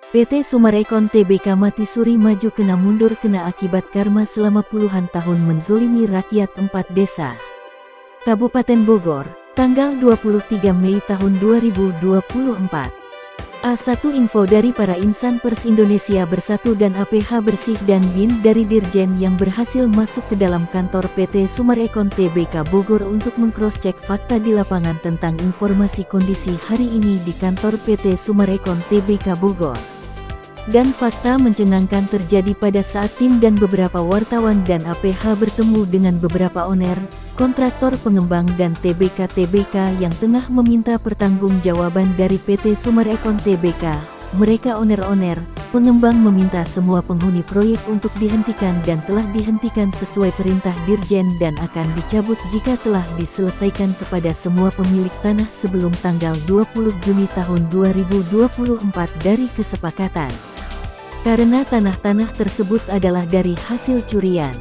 PT Sumarekon Tbk mati suri maju kena mundur kena akibat karma selama puluhan tahun menzolimi rakyat 4 desa. Kabupaten Bogor, tanggal 23 Mei tahun 2024. A1 info dari para insan pers Indonesia Bersatu dan APH Bersih dan BIN dari Dirjen yang berhasil masuk ke dalam kantor PT Sumarekon Tbk Bogor untuk meng-cross-check fakta di lapangan tentang informasi kondisi hari ini di kantor PT Sumarekon Tbk Bogor. Dan fakta mencengangkan terjadi pada saat tim dan beberapa wartawan dan APH bertemu dengan beberapa owner, kontraktor pengembang dan TBK yang tengah meminta pertanggungjawaban dari PT Sumarekon Tbk. Mereka owner-owner, pengembang meminta semua penghuni proyek untuk dihentikan dan telah dihentikan sesuai perintah Dirjen dan akan dicabut jika telah diselesaikan kepada semua pemilik tanah sebelum tanggal 20 Juni tahun 2024 dari kesepakatan. Karena tanah-tanah tersebut adalah dari hasil curian.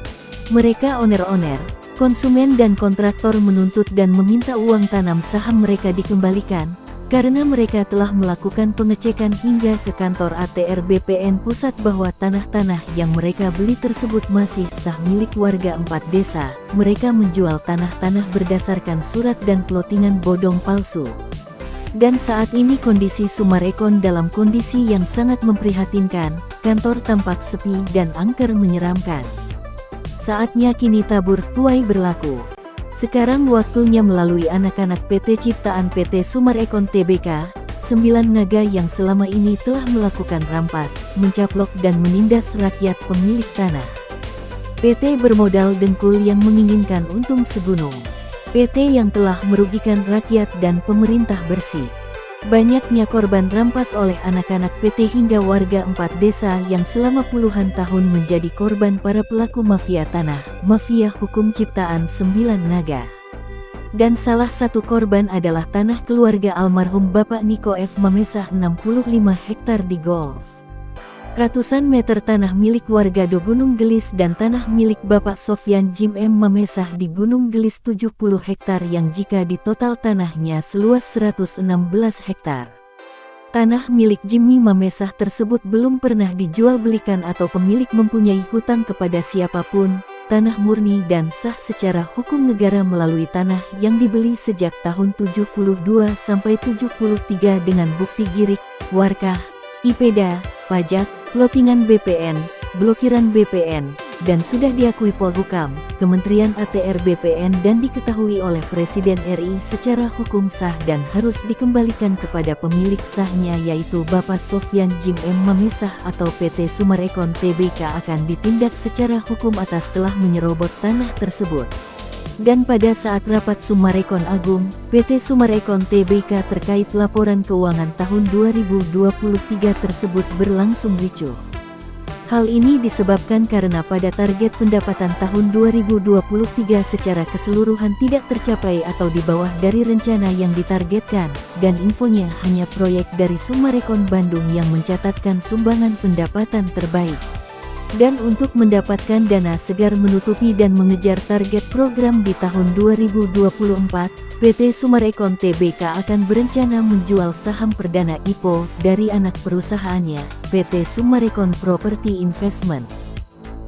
Mereka owner-owner, konsumen dan kontraktor menuntut dan meminta uang tanam saham mereka dikembalikan, karena mereka telah melakukan pengecekan hingga ke kantor ATR BPN Pusat bahwa tanah-tanah yang mereka beli tersebut masih sah milik warga 4 desa. Mereka menjual tanah-tanah berdasarkan surat dan plotingan bodong palsu. Dan saat ini kondisi Sumarekon dalam kondisi yang sangat memprihatinkan, kantor tampak sepi dan angker menyeramkan. Saatnya kini tabur tuai berlaku. Sekarang waktunya melalui anak-anak PT Ciptaan PT Sumarekon Tbk, 9 naga yang selama ini telah melakukan rampas, mencaplok dan menindas rakyat pemilik tanah. PT bermodal dengkul yang menginginkan untung segunung. PT yang telah merugikan rakyat dan pemerintah bersih. Banyaknya korban rampas oleh anak-anak PT hingga warga 4 desa yang selama puluhan tahun menjadi korban para pelaku mafia tanah, mafia hukum ciptaan 9 naga. Dan salah satu korban adalah tanah keluarga almarhum Bapak Niko F. Mamesah 65 hektar di Golf. Ratusan meter tanah milik warga Do Gunung Gelis dan tanah milik Bapak Sofyan Jim M. Mamesah di Gunung Gelis 70 hektar yang jika di total tanahnya seluas 116 hektar. Tanah milik Jimmy Mamesah tersebut belum pernah dijual belikan atau pemilik mempunyai hutang kepada siapapun, tanah murni dan sah secara hukum negara melalui tanah yang dibeli sejak tahun 72 sampai 73 dengan bukti girik, warkah, IPEDA, pajak, plotingan BPN, blokiran BPN, dan sudah diakui Polhukam, Kementerian ATR BPN dan diketahui oleh Presiden RI secara hukum sah dan harus dikembalikan kepada pemilik sahnya yaitu Bapak Sofyan Jim M. Mamesah atau PT Sumarekon Tbk akan ditindak secara hukum atas telah menyerobot tanah tersebut. Dan pada saat rapat Sumarekon Agung, PT Sumarekon Tbk terkait laporan keuangan tahun 2023 tersebut berlangsung ricuh. Hal ini disebabkan karena pada target pendapatan tahun 2023 secara keseluruhan tidak tercapai atau di bawah dari rencana yang ditargetkan, dan infonya hanya proyek dari Sumarekon Bandung yang mencatatkan sumbangan pendapatan terbaik. Dan untuk mendapatkan dana segar menutupi dan mengejar target program di tahun 2024, PT Sumarekon Tbk akan berencana menjual saham perdana IPO dari anak perusahaannya, PT Sumarekon Property Investment.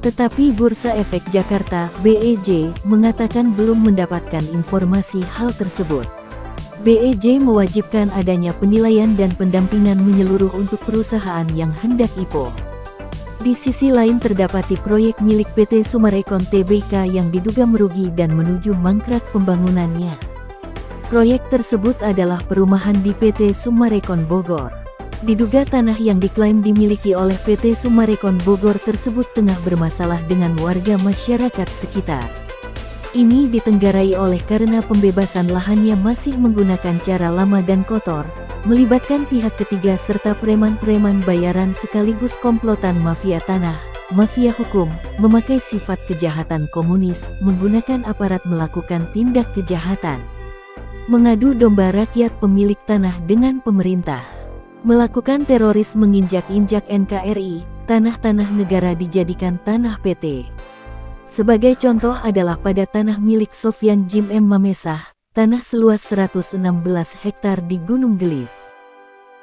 Tetapi Bursa Efek Jakarta (BEJ) mengatakan belum mendapatkan informasi hal tersebut. BEJ mewajibkan adanya penilaian dan pendampingan menyeluruh untuk perusahaan yang hendak IPO. Di sisi lain terdapati proyek milik PT Sumarekon Tbk yang diduga merugi dan menuju mangkrak pembangunannya. Proyek tersebut adalah perumahan di PT Sumarekon Bogor. Diduga tanah yang diklaim dimiliki oleh PT Sumarekon Bogor tersebut tengah bermasalah dengan warga masyarakat sekitar. Ini ditenggarai oleh karena pembebasan lahannya masih menggunakan cara lama dan kotor, melibatkan pihak ketiga serta preman-preman bayaran sekaligus komplotan mafia tanah, mafia hukum, memakai sifat kejahatan komunis, menggunakan aparat melakukan tindak kejahatan. Mengadu domba rakyat pemilik tanah dengan pemerintah. Melakukan teroris menginjak-injak NKRI, tanah-tanah negara dijadikan tanah PT. Sebagai contoh adalah pada tanah milik Sofyan Jim M. Mamesah, tanah seluas 116 hektar di Gunung Gelis.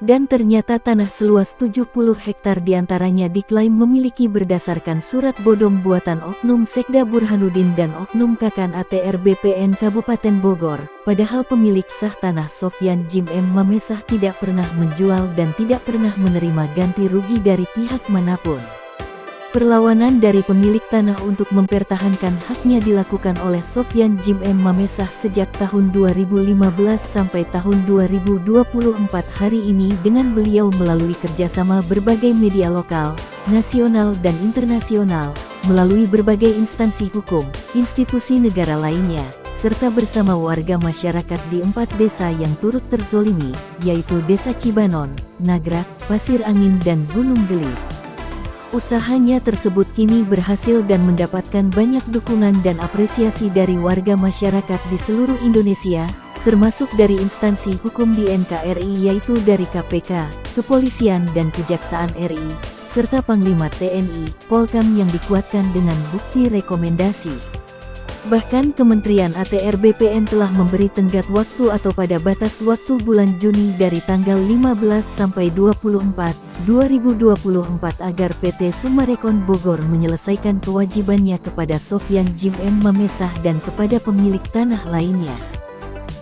Dan ternyata tanah seluas 70 hektar diantaranya diklaim memiliki berdasarkan surat bodong buatan Oknum Sekda Burhanuddin dan Oknum Kakan ATR BPN Kabupaten Bogor, padahal pemilik sah tanah Sofyan Jim M. Mamesah tidak pernah menjual dan tidak pernah menerima ganti rugi dari pihak manapun. Perlawanan dari pemilik tanah untuk mempertahankan haknya dilakukan oleh Sofyan Jim M. Mamesah sejak tahun 2015 sampai tahun 2024 hari ini dengan beliau melalui kerjasama berbagai media lokal, nasional dan internasional, melalui berbagai instansi hukum, institusi negara lainnya, serta bersama warga masyarakat di 4 desa yang turut terzolimi, yaitu Desa Cibanon, Nagrak, Pasir Angin dan Gunung Gelis. Usahanya tersebut kini berhasil dan mendapatkan banyak dukungan dan apresiasi dari warga masyarakat di seluruh Indonesia, termasuk dari instansi hukum di NKRI yaitu dari KPK, Kepolisian dan Kejaksaan RI, serta Panglima TNI, Polkam yang dikuatkan dengan bukti rekomendasi. Bahkan Kementerian ATR BPN telah memberi tenggat waktu atau pada batas waktu bulan Juni dari tanggal 15 sampai 24, 2024 agar PT Summarecon Bogor menyelesaikan kewajibannya kepada Sofyan Jim M. Mamesah dan kepada pemilik tanah lainnya.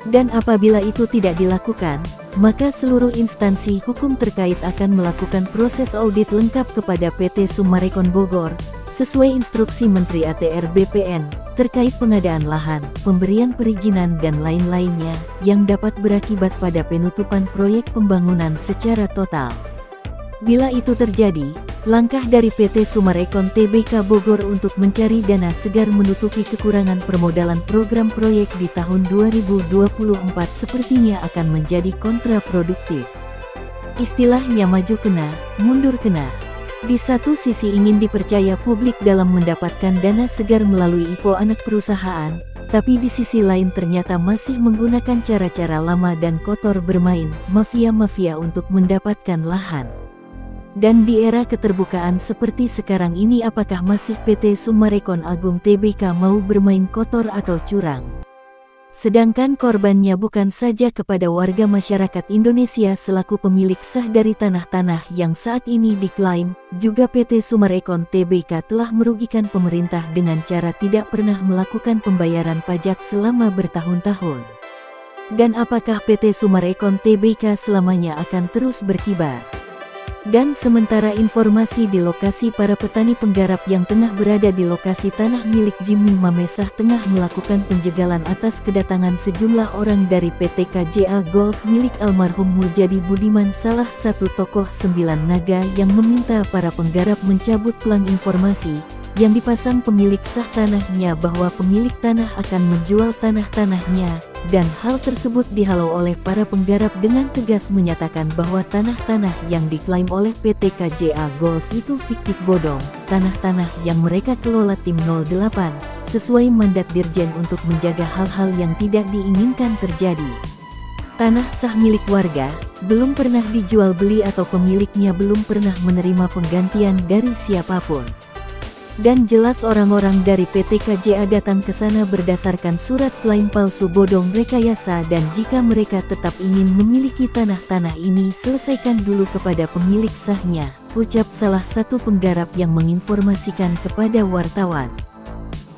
Dan apabila itu tidak dilakukan, maka seluruh instansi hukum terkait akan melakukan proses audit lengkap kepada PT Summarecon Bogor, sesuai instruksi Menteri ATR BPN, terkait pengadaan lahan, pemberian perizinan dan lain-lainnya, yang dapat berakibat pada penutupan proyek pembangunan secara total. Bila itu terjadi, langkah dari PT Summarecon Tbk Bogor untuk mencari dana segar menutupi kekurangan permodalan program proyek di tahun 2024 sepertinya akan menjadi kontraproduktif. Istilahnya maju kena, mundur kena. Di satu sisi ingin dipercaya publik dalam mendapatkan dana segar melalui IPO anak perusahaan, tapi di sisi lain ternyata masih menggunakan cara-cara lama dan kotor bermain mafia-mafia untuk mendapatkan lahan. Dan di era keterbukaan seperti sekarang ini apakah masih PT Summarecon Agung Tbk mau bermain kotor atau curang? Sedangkan korbannya bukan saja kepada warga masyarakat Indonesia selaku pemilik sah dari tanah-tanah yang saat ini diklaim, juga PT Summarecon Tbk telah merugikan pemerintah dengan cara tidak pernah melakukan pembayaran pajak selama bertahun-tahun. Dan apakah PT Summarecon Tbk selamanya akan terus berkibar? Dan sementara informasi di lokasi para petani penggarap yang tengah berada di lokasi tanah milik Jimmy Mamesah tengah melakukan penjegalan atas kedatangan sejumlah orang dari PT KJA Golf milik almarhum Muljadi Budiman, salah satu tokoh 9 naga yang meminta para penggarap mencabut pelang informasi yang dipasang pemilik sah tanahnya bahwa pemilik tanah akan menjual tanah-tanahnya, dan hal tersebut dihalau oleh para penggarap dengan tegas menyatakan bahwa tanah-tanah yang diklaim oleh PT KJA Golf itu fiktif bodong, tanah-tanah yang mereka kelola tim 08, sesuai mandat Dirjen untuk menjaga hal-hal yang tidak diinginkan terjadi. Tanah sah milik warga, belum pernah dijual beli atau pemiliknya belum pernah menerima penggantian dari siapapun. Dan jelas orang-orang dari PT KJA datang ke sana berdasarkan surat klaim palsu bodong rekayasa, dan jika mereka tetap ingin memiliki tanah-tanah ini selesaikan dulu kepada pemilik sahnya, ucap salah satu penggarap yang menginformasikan kepada wartawan.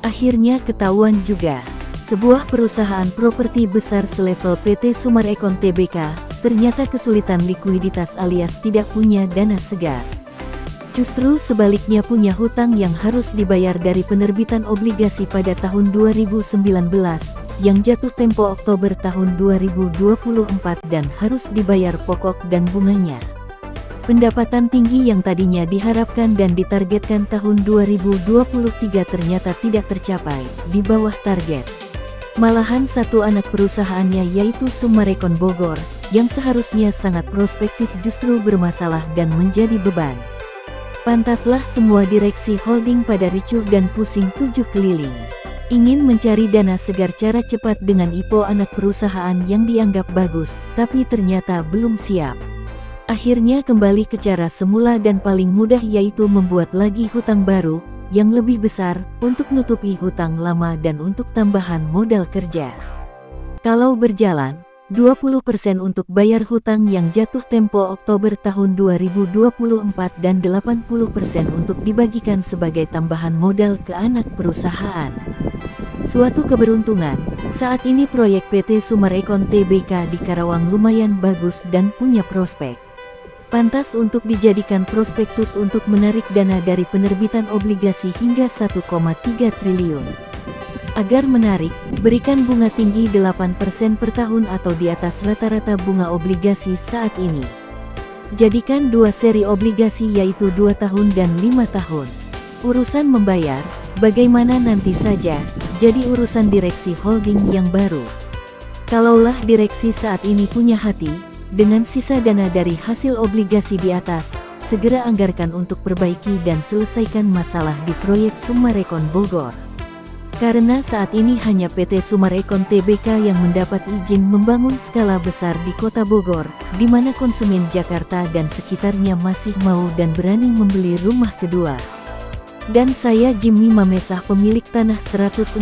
Akhirnya ketahuan juga, sebuah perusahaan properti besar selevel PT Summarecon Tbk ternyata kesulitan likuiditas alias tidak punya dana segar. Justru sebaliknya punya hutang yang harus dibayar dari penerbitan obligasi pada tahun 2019 yang jatuh tempo Oktober tahun 2024 dan harus dibayar pokok dan bunganya. Pendapatan tinggi yang tadinya diharapkan dan ditargetkan tahun 2023 ternyata tidak tercapai, di bawah target. Malahan satu anak perusahaannya yaitu Summarecon Bogor, yang seharusnya sangat prospektif justru bermasalah dan menjadi beban. Pantaslah semua direksi holding pada ricuh dan pusing 7 keliling. Ingin mencari dana segar cara cepat dengan IPO anak perusahaan yang dianggap bagus, tapi ternyata belum siap. Akhirnya kembali ke cara semula dan paling mudah, yaitu membuat lagi hutang baru, yang lebih besar, untuk nutupi hutang lama dan untuk tambahan modal kerja. Kalau berjalan, 20% untuk bayar hutang yang jatuh tempo Oktober tahun 2024 dan 80% untuk dibagikan sebagai tambahan modal ke anak perusahaan. Suatu keberuntungan, saat ini proyek PT Summarecon Tbk di Karawang lumayan bagus dan punya prospek. Pantas untuk dijadikan prospektus untuk menarik dana dari penerbitan obligasi hingga 1,3 triliun. Agar menarik, berikan bunga tinggi 8% per tahun atau di atas rata-rata bunga obligasi saat ini. Jadikan 2 seri obligasi yaitu 2 tahun dan 5 tahun. Urusan membayar, bagaimana nanti saja, jadi urusan direksi holding yang baru. Kalaulah direksi saat ini punya hati, dengan sisa dana dari hasil obligasi di atas, segera anggarkan untuk perbaiki dan selesaikan masalah di proyek Summarecon Bogor. Karena saat ini hanya PT Summarecon Tbk yang mendapat izin membangun skala besar di Kota Bogor, di mana konsumen Jakarta dan sekitarnya masih mau dan berani membeli rumah kedua. Dan saya Jimmy Mamesah, pemilik tanah 116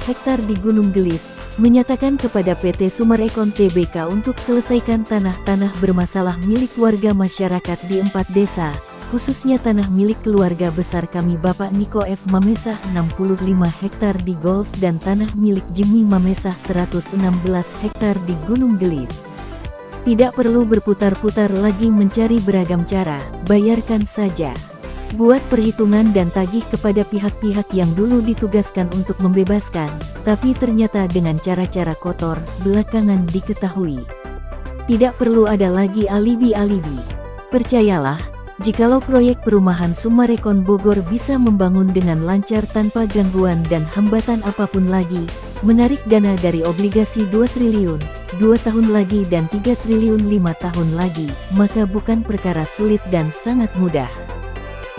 hektar di Gunung Gelis, menyatakan kepada PT Summarecon Tbk untuk selesaikan tanah-tanah bermasalah milik warga masyarakat di 4 desa, khususnya tanah milik keluarga besar kami Bapak Niko F. Mamesah 65 hektar di Golf dan tanah milik Jimmy Mamesah 116 hektar di Gunung Gelis. Tidak perlu berputar-putar lagi mencari beragam cara, bayarkan saja. Buat perhitungan dan tagih kepada pihak-pihak yang dulu ditugaskan untuk membebaskan, tapi ternyata dengan cara-cara kotor, belakangan diketahui. Tidak perlu ada lagi alibi-alibi. Percayalah, jikalau proyek perumahan Summarecon Bogor bisa membangun dengan lancar tanpa gangguan dan hambatan apapun lagi, menarik dana dari obligasi 2 triliun, 2 tahun lagi dan 3 triliun 5 tahun lagi, maka bukan perkara sulit dan sangat mudah.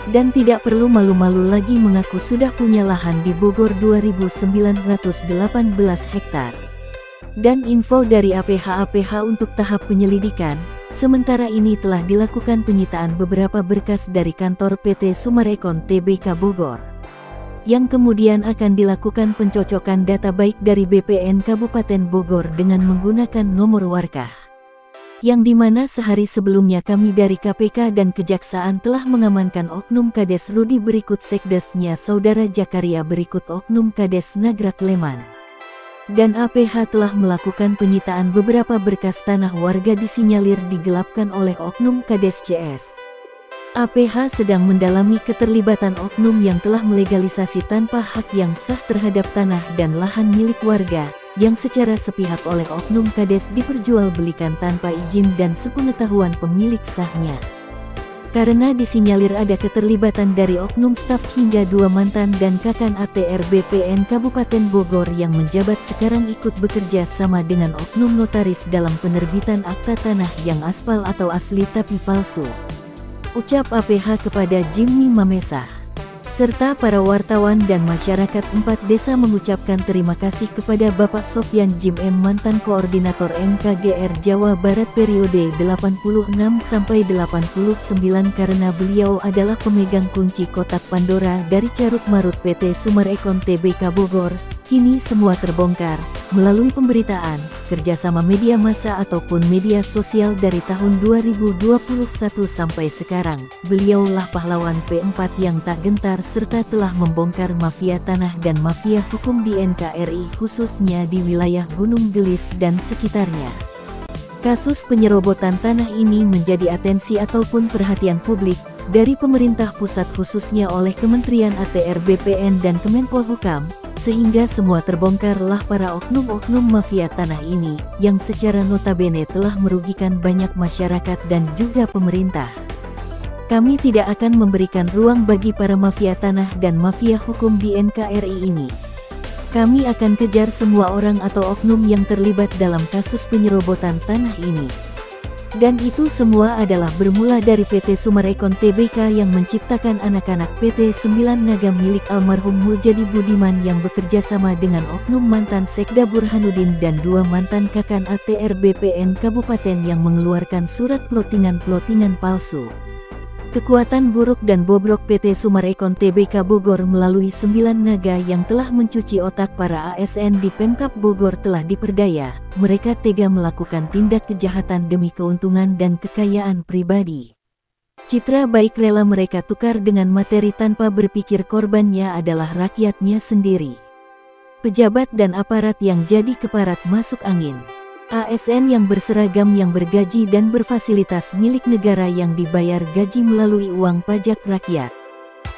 Dan tidak perlu malu-malu lagi mengaku sudah punya lahan di Bogor 2.918 hektar. Dan info dari APH untuk tahap penyelidikan, sementara ini telah dilakukan penyitaan beberapa berkas dari kantor PT Summarecon Tbk Bogor, yang kemudian akan dilakukan pencocokan data baik dari BPN Kabupaten Bogor dengan menggunakan nomor warkah. Yang dimana sehari sebelumnya kami dari KPK dan Kejaksaan telah mengamankan Oknum Kades Rudi berikut Sekdesnya Saudara Jakaria berikut Oknum Kades Nagrak Leman. Dan APH telah melakukan penyitaan beberapa berkas tanah warga disinyalir digelapkan oleh Oknum Kades CS. APH sedang mendalami keterlibatan oknum yang telah melegalisasi tanpa hak yang sah terhadap tanah dan lahan milik warga, yang secara sepihak oleh Oknum Kades diperjualbelikan tanpa izin dan sepengetahuan pemilik sahnya. Karena disinyalir ada keterlibatan dari oknum staf hingga 2 mantan dan kakan ATR BPN Kabupaten Bogor yang menjabat sekarang ikut bekerja sama dengan oknum notaris dalam penerbitan akta tanah yang aspal atau asli tapi palsu. Ucap APH kepada Jimmy Mamesah serta para wartawan dan masyarakat 4 desa mengucapkan terima kasih kepada Bapak Sofyan Jim M, mantan koordinator MKGR Jawa Barat periode 86-89 karena beliau adalah pemegang kunci kotak Pandora dari carut-marut PT Summarecon Tbk Bogor. Kini semua terbongkar melalui pemberitaan, kerjasama media massa ataupun media sosial dari tahun 2021 sampai sekarang. Beliaulah pahlawan P4 yang tak gentar serta telah membongkar mafia tanah dan mafia hukum di NKRI khususnya di wilayah Gunung Gelis dan sekitarnya. Kasus penyerobotan tanah ini menjadi atensi ataupun perhatian publik dari pemerintah pusat khususnya oleh Kementerian ATR BPN dan Kemenpolhukam, sehingga semua terbongkarlah para oknum-oknum mafia tanah ini, yang secara notabene telah merugikan banyak masyarakat dan juga pemerintah. Kami tidak akan memberikan ruang bagi para mafia tanah dan mafia hukum di NKRI ini. Kami akan kejar semua orang atau oknum yang terlibat dalam kasus penyerobotan tanah ini. Dan itu semua adalah bermula dari PT Summarecon Tbk yang menciptakan anak-anak PT 9 Naga milik almarhum Muljadi Budiman yang bekerja sama dengan oknum mantan Sekda Burhanuddin dan 2 mantan kakan ATR BPN Kabupaten yang mengeluarkan surat plotingan-plotingan palsu. Kekuatan buruk dan bobrok PT Summarecon Tbk Bogor melalui 9 naga yang telah mencuci otak para ASN di Pemkab Bogor telah diperdaya. Mereka tega melakukan tindak kejahatan demi keuntungan dan kekayaan pribadi. Citra baik rela mereka tukar dengan materi tanpa berpikir korbannya adalah rakyatnya sendiri. Pejabat dan aparat yang jadi keparat masuk angin. ASN yang berseragam yang bergaji dan berfasilitas milik negara yang dibayar gaji melalui uang pajak rakyat.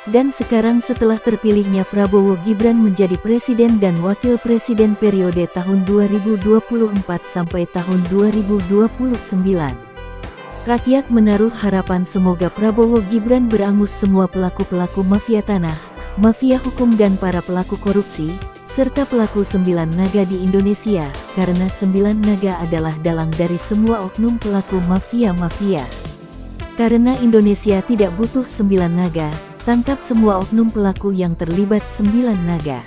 Dan sekarang setelah terpilihnya Prabowo Gibran menjadi presiden dan wakil presiden periode tahun 2024 sampai tahun 2029. Rakyat menaruh harapan semoga Prabowo Gibran berangus semua pelaku-pelaku mafia tanah, mafia hukum dan para pelaku korupsi, serta pelaku 9 naga di Indonesia, karena 9 naga adalah dalang dari semua oknum pelaku mafia-mafia. Karena Indonesia tidak butuh 9 naga, tangkap semua oknum pelaku yang terlibat 9 naga.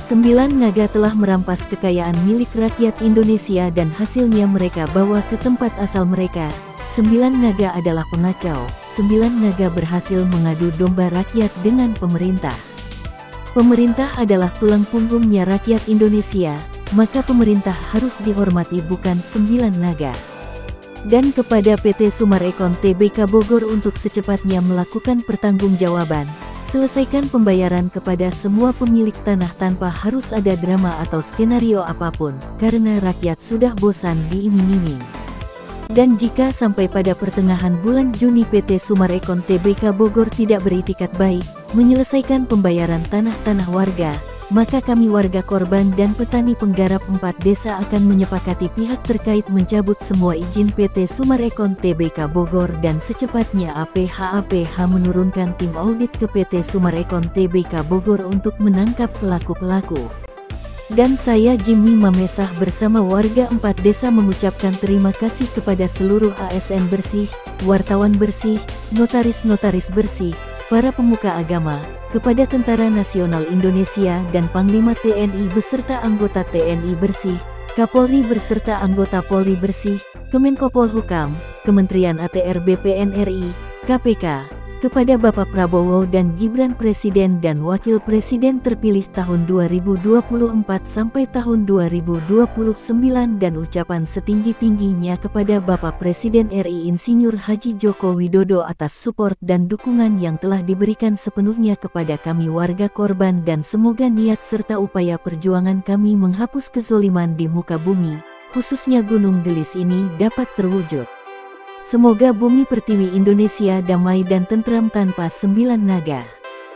9 naga telah merampas kekayaan milik rakyat Indonesia dan hasilnya mereka bawa ke tempat asal mereka. 9 naga adalah pengacau, 9 naga berhasil mengadu domba rakyat dengan pemerintah. Pemerintah adalah tulang punggungnya rakyat Indonesia, maka pemerintah harus dihormati bukan 9 naga. Dan kepada PT Summarecon Tbk Bogor untuk secepatnya melakukan pertanggungjawaban, selesaikan pembayaran kepada semua pemilik tanah tanpa harus ada drama atau skenario apapun, karena rakyat sudah bosan diiming-iming. Dan jika sampai pada pertengahan bulan Juni PT Summarecon Tbk Bogor tidak beritikat baik, menyelesaikan pembayaran tanah-tanah warga, maka kami warga korban dan petani penggarap 4 desa akan menyepakati pihak terkait mencabut semua izin PT Summarecon Tbk Bogor dan secepatnya APH menurunkan tim audit ke PT Summarecon Tbk Bogor untuk menangkap pelaku-pelaku. Dan saya Jimmy Mamesah bersama warga 4 desa mengucapkan terima kasih kepada seluruh ASN bersih, wartawan bersih, notaris-notaris bersih, para pemuka agama, kepada Tentara Nasional Indonesia dan Panglima TNI beserta anggota TNI bersih, Kapolri beserta anggota Polri bersih, Kemenkopol Hukam, Kementerian ATR BPN RI, KPK, kepada Bapak Prabowo dan Gibran Presiden dan Wakil Presiden terpilih tahun 2024 sampai tahun 2029 dan ucapan setinggi-tingginya kepada Bapak Presiden RI Insinyur Haji Joko Widodo atas support dan dukungan yang telah diberikan sepenuhnya kepada kami warga korban dan semoga niat serta upaya perjuangan kami menghapus kezoliman di muka bumi, khususnya Gunung Gelis ini dapat terwujud. Semoga bumi pertiwi Indonesia damai dan tentram tanpa 9 naga.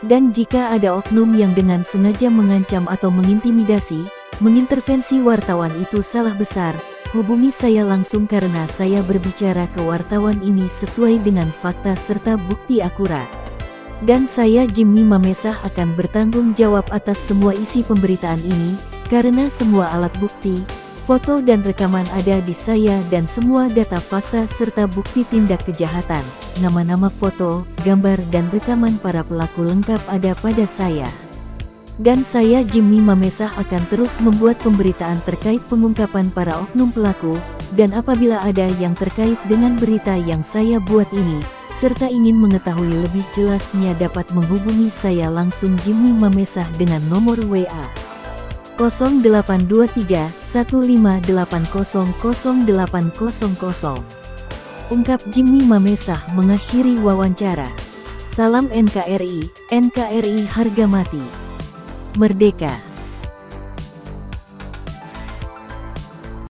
Dan jika ada oknum yang dengan sengaja mengancam atau mengintimidasi, mengintervensi wartawan itu salah besar, hubungi saya langsung karena saya berbicara ke wartawan ini sesuai dengan fakta serta bukti akurat. Dan saya Jimmy Mamesah akan bertanggung jawab atas semua isi pemberitaan ini, karena semua alat bukti, foto dan rekaman ada di saya dan semua data fakta serta bukti tindak kejahatan, nama-nama foto, gambar dan rekaman para pelaku lengkap ada pada saya. Dan saya Jimmy Mamesah akan terus membuat pemberitaan terkait pengungkapan para oknum pelaku, dan apabila ada yang terkait dengan berita yang saya buat ini, serta ingin mengetahui lebih jelasnya dapat menghubungi saya langsung Jimmy Mamesah dengan nomor WA 0823 15800 0800. Ungkap Jimmy Mamesah mengakhiri wawancara. Salam NKRI, NKRI harga mati. Merdeka.